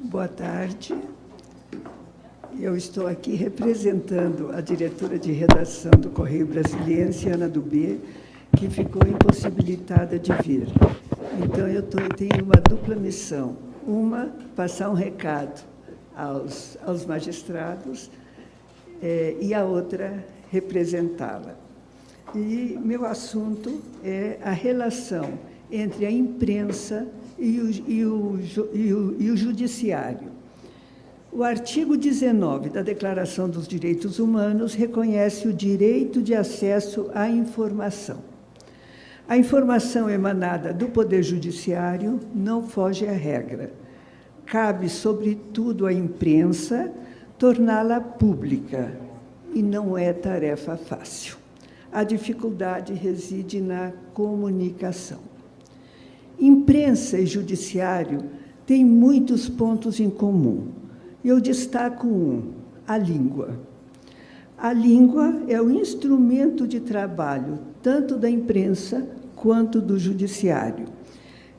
Boa tarde. Eu estou aqui representando a diretora de redação do Correio Brasiliense, Ana Dubê, que ficou impossibilitada de vir. Então, eu tenho uma dupla missão. Uma, passar um recado aos magistrados, e a outra, representá-la. E meu assunto é a relação entre a imprensa e o judiciário. O artigo 19 da Declaração dos Direitos Humanos reconhece o direito de acesso à informação. A informação emanada do Poder Judiciário não foge à regra. Cabe, sobretudo, à imprensa torná-la pública, e não é tarefa fácil. A dificuldade reside na comunicação. Imprensa e judiciário têm muitos pontos em comum. Eu destaco um, a língua. A língua é o instrumento de trabalho tanto da imprensa quanto do judiciário.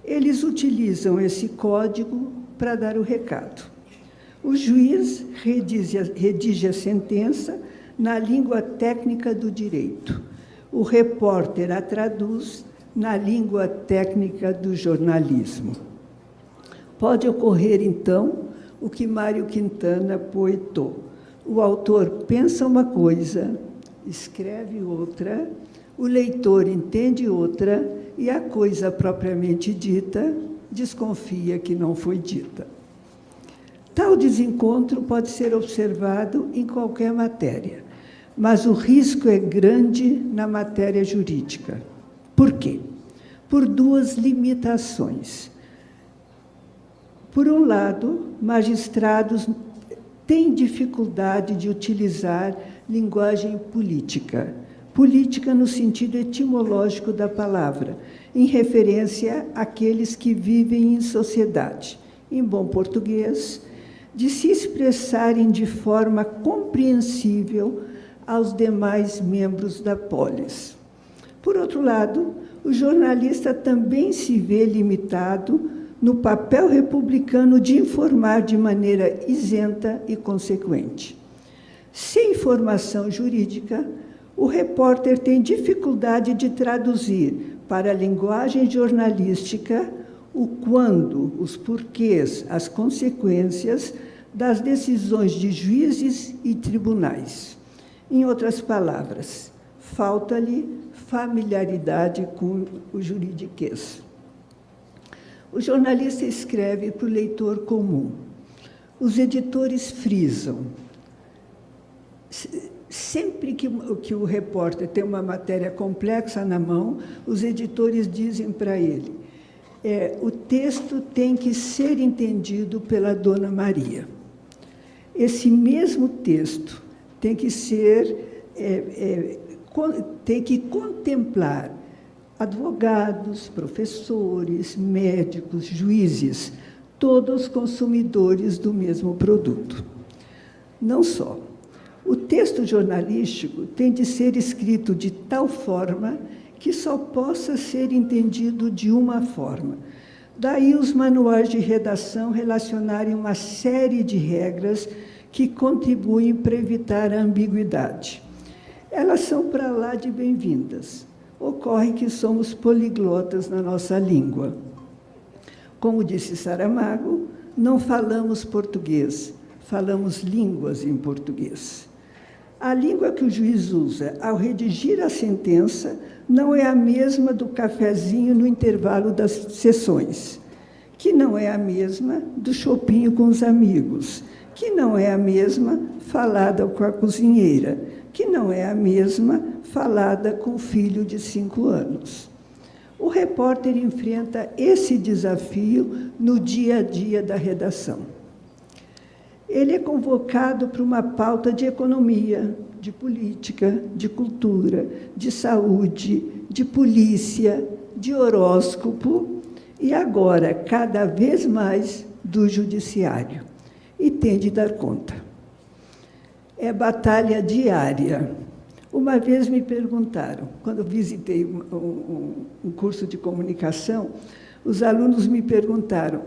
Eles utilizam esse código para dar o recado. O juiz redige a sentença na língua técnica do direito. O repórter a traduz na língua técnica do jornalismo. Pode ocorrer, então, o que Mário Quintana poetou. O autor pensa uma coisa, escreve outra, o leitor entende outra, e a coisa propriamente dita desconfia que não foi dita. Tal desencontro pode ser observado em qualquer matéria, mas o risco é grande na matéria jurídica. Por quê? Por duas limitações. Por um lado, magistrados têm dificuldade de utilizar linguagem política. Política no sentido etimológico da palavra, em referência àqueles que vivem em sociedade. Em bom português, de se expressarem de forma compreensível aos demais membros da polis. Por outro lado, o jornalista também se vê limitado no papel republicano de informar de maneira isenta e consequente. Sem informação jurídica, o repórter tem dificuldade de traduzir para a linguagem jornalística o quando, os porquês, as consequências das decisões de juízes e tribunais. Em outras palavras, falta-lhe familiaridade com o juridiquês. O jornalista escreve para o leitor comum. Os editores frisam. Sempre que o repórter tem uma matéria complexa na mão, os editores dizem para ele, o texto tem que ser entendido pela Dona Maria. Esse mesmo texto tem que tem que contemplar advogados, professores, médicos, juízes, todos consumidores do mesmo produto. Não só. O texto jornalístico tem de ser escrito de tal forma que só possa ser entendido de uma forma. Daí os manuais de redação relacionarem uma série de regras que contribuem para evitar a ambiguidade. Elas são para lá de bem-vindas. Ocorre que somos poliglotas na nossa língua. Como disse Saramago, não falamos português, falamos línguas em português. A língua que o juiz usa ao redigir a sentença não é a mesma do cafezinho no intervalo das sessões, que não é a mesma do chopinho com os amigos, que não é a mesma falada com a cozinheira, que não é a mesma falada com o filho de 5 anos. O repórter enfrenta esse desafio no dia a dia da redação. Ele é convocado para uma pauta de economia, de política, de cultura, de saúde, de polícia, de horóscopo e agora, cada vez mais, do judiciário. E tem de dar conta. É batalha diária. Uma vez me perguntaram, quando eu visitei um curso de comunicação, os alunos me perguntaram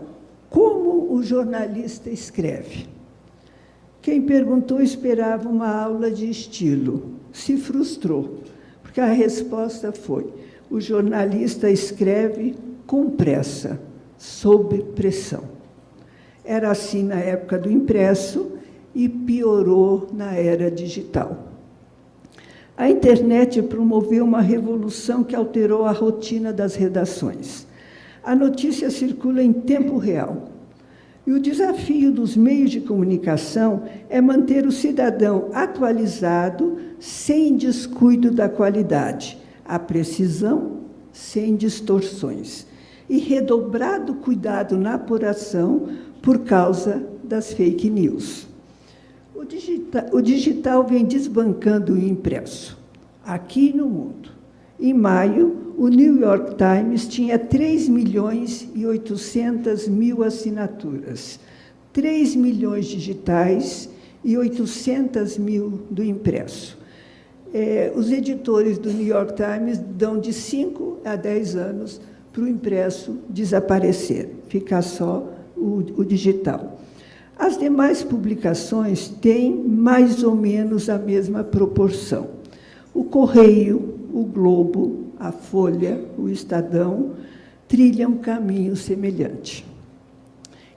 como Como o jornalista escreve? Quem perguntou esperava uma aula de estilo. Se frustrou, porque a resposta foi: o jornalista escreve com pressa, sob pressão. Era assim na época do impresso e piorou na era digital. A internet promoveu uma revolução que alterou a rotina das redações. A notícia circula em tempo real. E o desafio dos meios de comunicação é manter o cidadão atualizado sem descuido da qualidade, a precisão sem distorções, e redobrado cuidado na apuração por causa das fake news. O digital vem desbancando o impresso, aqui no mundo. Em maio, o New York Times tinha 3.800.000 assinaturas, 3 milhões digitais e 800.000 do impresso. Os editores do New York Times dão de 5 a 10 anos para o impresso desaparecer, ficar só o digital. As demais publicações têm mais ou menos a mesma proporção. O Correio, o Globo, a Folha, o Estadão trilham um caminho semelhante.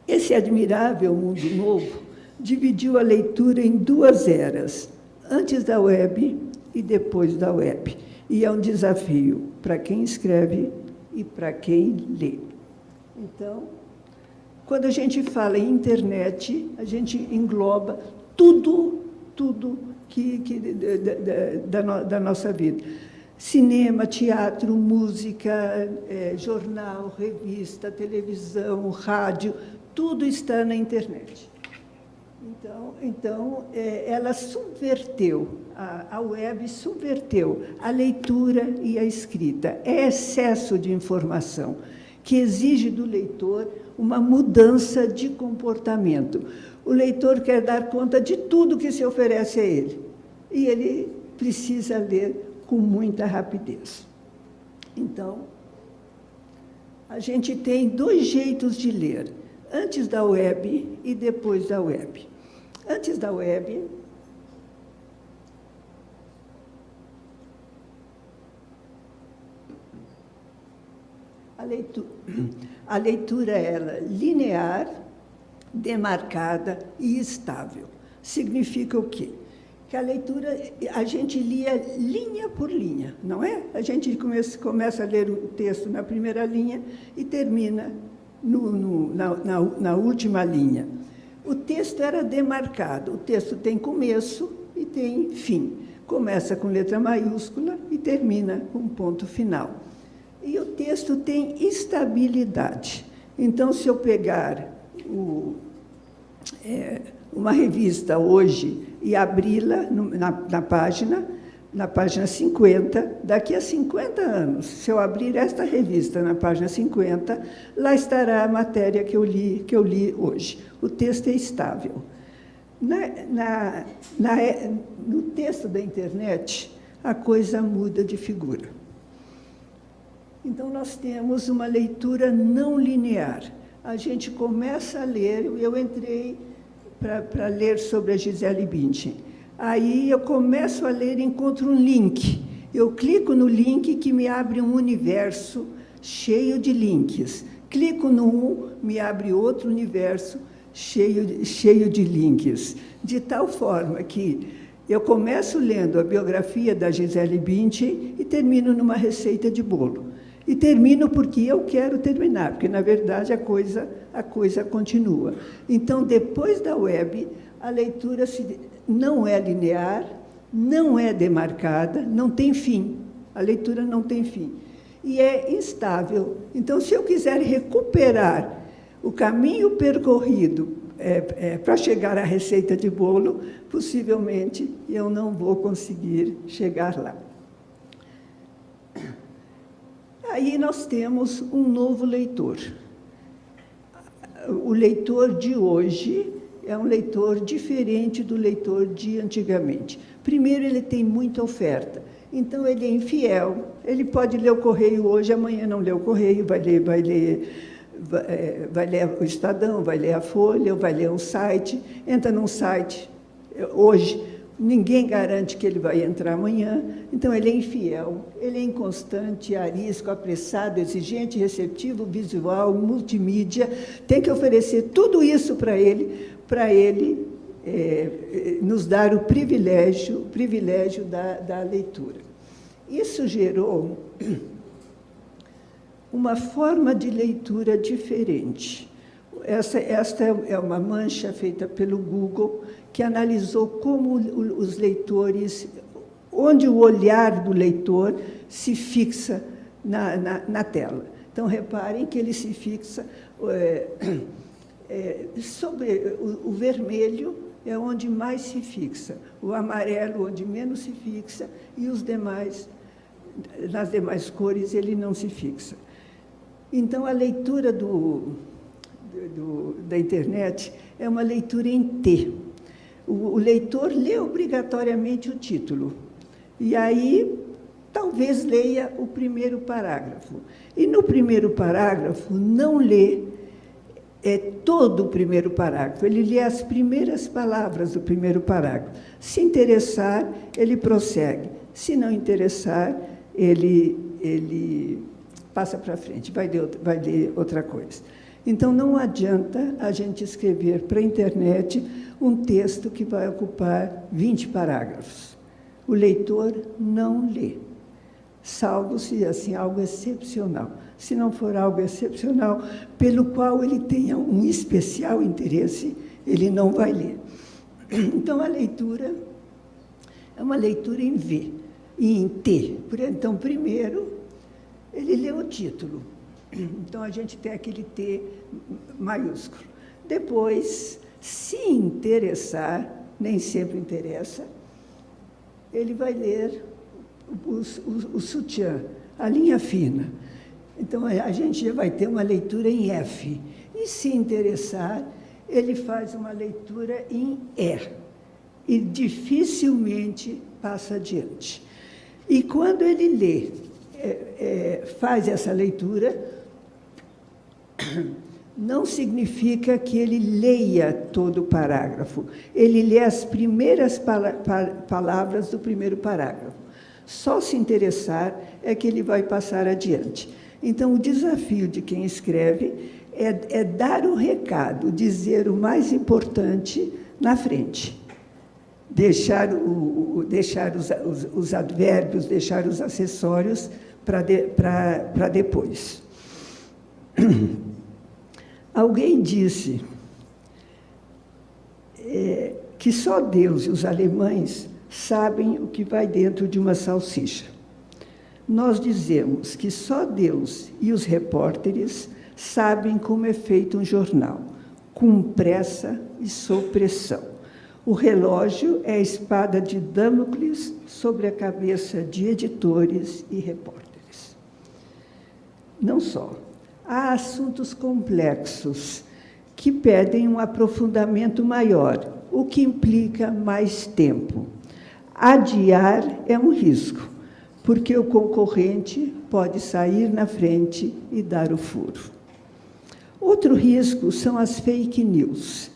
Esse admirável mundo novo dividiu a leitura em 2 eras, antes da web e depois da web. E é um desafio para quem escreve e para quem lê. Então, quando a gente fala em internet, a gente engloba tudo da nossa vida. Cinema, teatro, música, jornal, revista, televisão, rádio, tudo está na internet. Então, ela subverteu, a web subverteu a leitura e a escrita. É excesso de informação que exige do leitor uma mudança de comportamento. O leitor quer dar conta de tudo que se oferece a ele, e ele precisa ler com muita rapidez. Então, a gente tem 2 jeitos de ler, antes da web e depois da web. Antes da web, a leitura era linear, demarcada e estável. Significa o quê? Que a leitura, a gente lia linha por linha, não é? A gente começa a ler o texto na primeira linha e termina na última linha. O texto era demarcado, o texto tem começo e tem fim. Começa com letra maiúscula e termina com ponto final. E o texto tem estabilidade. Então, se eu pegar uma revista hoje e abri-la na página 50, daqui a 50 anos, se eu abrir esta revista na página 50, lá estará a matéria que eu li hoje. O texto é estável. No texto da internet, a coisa muda de figura. Então, nós temos uma leitura não linear. A gente começa a ler, eu entrei para ler sobre a Gisele Bündchen. Aí eu começo a ler e encontro um link. Eu clico no link que me abre um universo cheio de links. Clico no me abre outro universo cheio de links. De tal forma que eu começo lendo a biografia da Gisele Bündchen e termino numa receita de bolo. E termino porque eu quero terminar, porque, na verdade, a coisa continua. Então, depois da web, a leitura não é linear, não é demarcada, não tem fim. A leitura não tem fim. E é instável. Então, se eu quiser recuperar o caminho percorrido para chegar à receita de bolo, possivelmente eu não vou conseguir chegar lá. Aí nós temos um novo leitor. O leitor de hoje é um leitor diferente do leitor de antigamente. Primeiro, ele tem muita oferta, então ele é infiel. Ele pode ler o Correio hoje, amanhã não lê o Correio, vai vai ler o Estadão, vai ler a Folha, ou vai ler um site, entra num site. Hoje, ninguém garante que ele vai entrar amanhã, então ele é infiel, ele é inconstante, arisco, apressado, exigente, receptivo, visual, multimídia, tem que oferecer tudo isso para ele nos dar o privilégio da leitura. Isso gerou uma forma de leitura diferente. Esta é uma mancha feita pelo Google, que analisou como os leitores, onde o olhar do leitor se fixa na tela. Então, reparem que ele se fixa sobre o vermelho, é onde mais se fixa, o amarelo onde menos se fixa, e os demais, nas demais cores, ele não se fixa. Então, a leitura da internet é uma leitura em T. O leitor lê obrigatoriamente o título, e aí talvez leia o primeiro parágrafo. E no primeiro parágrafo não lê todo o primeiro parágrafo, ele lê as primeiras palavras do primeiro parágrafo. Se interessar, ele prossegue. Se não interessar, ele passa para frente, vai ler outra coisa. Então, não adianta a gente escrever para a internet um texto que vai ocupar 20 parágrafos. O leitor não lê, salvo se assim, algo excepcional. Se não for algo excepcional, pelo qual ele tenha um especial interesse, ele não vai ler. Então, a leitura é uma leitura em V e em T. Então, primeiro, ele lê o título. Então, a gente tem aquele T maiúsculo. Depois, se interessar, nem sempre interessa, ele vai ler o sutiã, a linha fina. Então, a gente já vai ter uma leitura em F. E, se interessar, ele faz uma leitura em E. E dificilmente passa adiante. E, quando ele lê, faz essa leitura, não significa que ele leia todo o parágrafo. Ele lê as primeiras palavras do primeiro parágrafo. Só se interessar é que ele vai passar adiante. Então, o desafio de quem escreve é dar o recado, dizer o mais importante na frente. Deixar os advérbios, deixar os acessórios para depois. Alguém disse que só Deus e os alemães sabem o que vai dentro de uma salsicha. Nós dizemos que só Deus e os repórteres sabem como é feito um jornal, com pressa e sob pressão. O relógio é a espada de Damocles sobre a cabeça de editores e repórteres. Não só. Há assuntos complexos que pedem um aprofundamento maior, o que implica mais tempo. Adiar é um risco, porque o concorrente pode sair na frente e dar o furo. Outro risco são as fake news.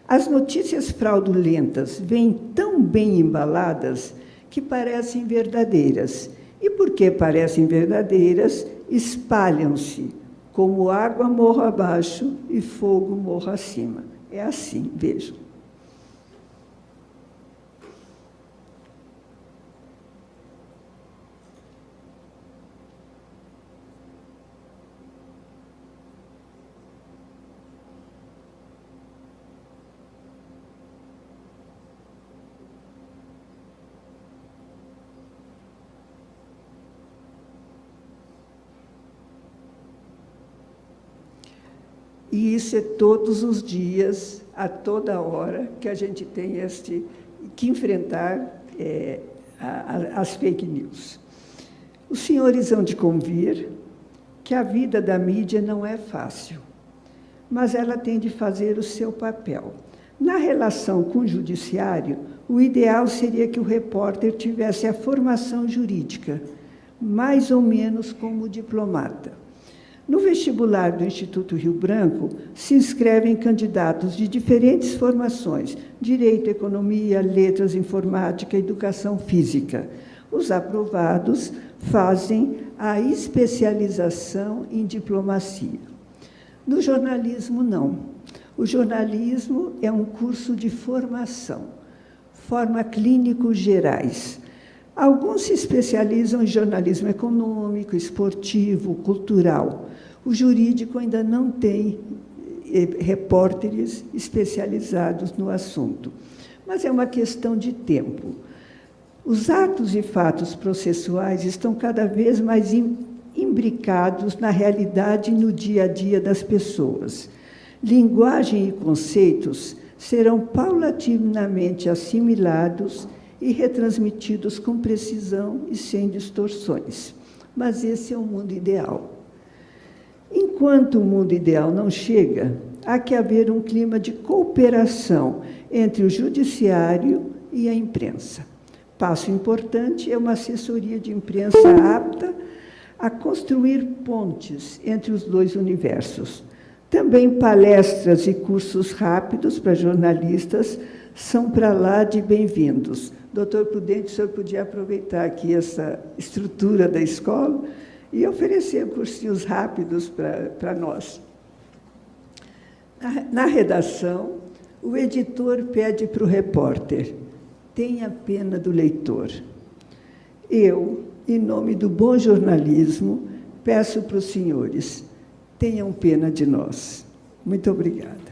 As notícias fraudulentas vêm tão bem embaladas que parecem verdadeiras. E porque parecem verdadeiras, espalham-se como água morro abaixo e fogo morro acima. É assim, vejam. E isso é todos os dias, a toda hora, que a gente tem que enfrentar as fake news. Os senhores hão de convir que a vida da mídia não é fácil, mas ela tem de fazer o seu papel. Na relação com o judiciário, o ideal seria que o repórter tivesse a formação jurídica, mais ou menos como o diplomata. No vestibular do Instituto Rio Branco, se inscrevem candidatos de diferentes formações: Direito, Economia, Letras, Informática, Educação Física. Os aprovados fazem a especialização em diplomacia. No jornalismo, não. O jornalismo é um curso de formação, forma clínicos gerais. Alguns se especializam em jornalismo econômico, esportivo, cultural. O jurídico ainda não tem repórteres especializados no assunto, mas é uma questão de tempo. Os atos e fatos processuais estão cada vez mais imbricados na realidade e no dia a dia das pessoas. Linguagem e conceitos serão paulatinamente assimilados e retransmitidos com precisão e sem distorções. Mas esse é o mundo ideal. Enquanto o mundo ideal não chega, há que haver um clima de cooperação entre o judiciário e a imprensa. Passo importante é uma assessoria de imprensa apta a construir pontes entre os dois universos. Também palestras e cursos rápidos para jornalistas são para lá de bem-vindos. Doutor Prudente, o senhor podia aproveitar aqui essa estrutura da escola e oferecer cursinhos rápidos para nós. Na redação, o editor pede para o repórter: tenha pena do leitor. Eu, em nome do bom jornalismo, peço para os senhores: tenham pena de nós. Muito obrigada.